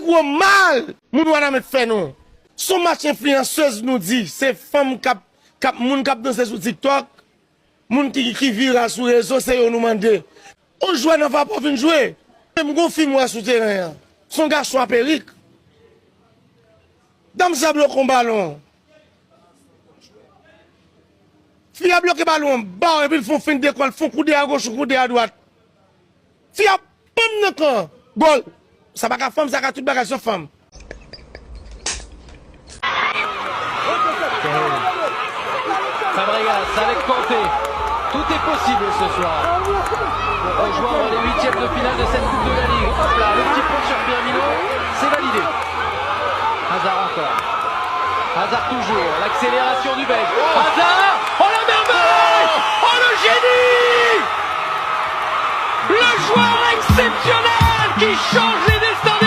gros mal, moun wana met fait nous. Son match influenceuse nous dit, c'est femme moun kap danser sur TikTok, moun qui vira sur réseau, c'est yo nous mandé. On joue dans va pas venir jouer. Même gon film moi sur terrain. Son garçon à Périque. Dame ça bloque un ballon. Fille a bloqué ballon, bah et puis ils font fin de l'école, font couder à gauche, couder à droite. Fille a pomme dans camp. Gol. Ça va qu'à femme, ça va toute bagage sur femme. Fabregas avec Kanté. Tout est possible ce soir. Pour rejoindre les huitièmes de finale de cette Coupe de la Ligue. Hop là, le petit point sur Firmino, c'est validé. Hazard encore. Hazard toujours, l'accélération du Belge. Hazard, oh la merveille, oh le génie, le joueur exceptionnel qui change les destins